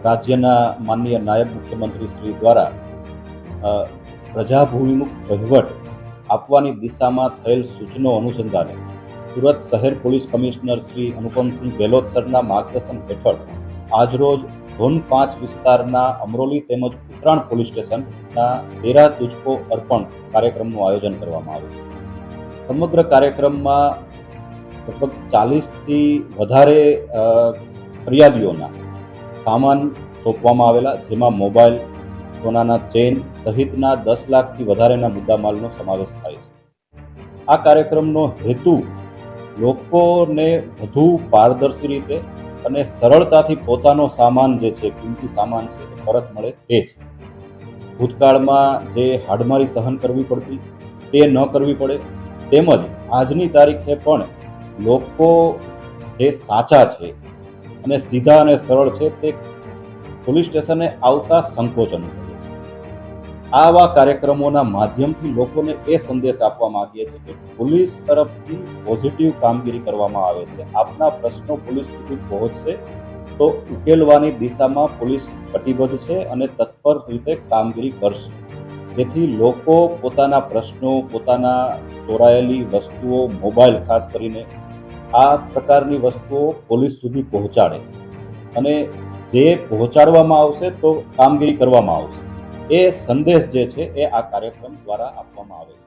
રાજ્યના માનનીય નાયબ મુખ્યમંત્રી શ્રી દ્વારા પ્રજાભિમુખ વહીવટ આપવાની દિશામાં થયેલ સૂચનો અનુસંધાને સુરત શહેર પોલીસ કમિશનર શ્રી અનુપમસિંહ ગેહલોત સરના માર્ગદર્શન હેઠળ આજરોજ ઝોન 5 વિસ્તારના અમરોલી તેમજ ઉત્તરાણ પોલીસ સ્ટેશનના તેરા તુજકો અર્પણ કાર્યક્રમનું આયોજન કરવામાં આવ્યું. સમગ્ર કાર્યક્રમમાં લગભગ 40થી વધારે ફરિયાદીઓના સામાન સોંપવામાં આવેલા, જેમાં મોબાઈલ, સોનાના ચેન સહિતના 10 લાખથી વધારેના મુદ્દામાલનો સમાવેશ થાય છે. આ કાર્યક્રમનો હેતુ લોકોને વધુ પારદર્શી રીતે અને સરળતાથી પોતાનો સામાન જે છે, કિંમતી સામાન છે, એ પરત મળે તે છે. ભૂતકાળમાં જે હાડમારી સહન કરવી પડતી તે ન કરવી પડે, તેમજ આજની તારીખે પણ લોકો જે સાચા છે અને સીધા અને સરળ છે તે પોલીસ સ્ટેશને આવતા સંકોચ અનુભવે છે. આવા કાર્યક્રમોના માધ્યમથી લોકોને એ સંદેશ આપવા માંગીએ છીએ કે પોલીસ તરફથી પોઝિટિવ કામગીરી કરવામાં આવે છે. આપના પ્રશ્નો પોલીસ સુધી પહોંચશે તો ઉકેલવાની દિશામાં પોલીસ કટિબદ્ધ છે અને તત્પર રીતે કામગીરી કરશે. જેથી લોકો પોતાના પ્રશ્નો, પોતાના ચોરાયેલી વસ્તુઓ, મોબાઈલ ખાસ કરીને આ પ્રકારની વસ્તુઓ પોલીસ સુધી પહોંચાડે અને જે પહોંચાડવામાં આવશે તો કામગીરી કરવામાં આવશે. એ સંદેશ જે છે એ આ કાર્યક્રમ દ્વારા આપવામાં આવે છે.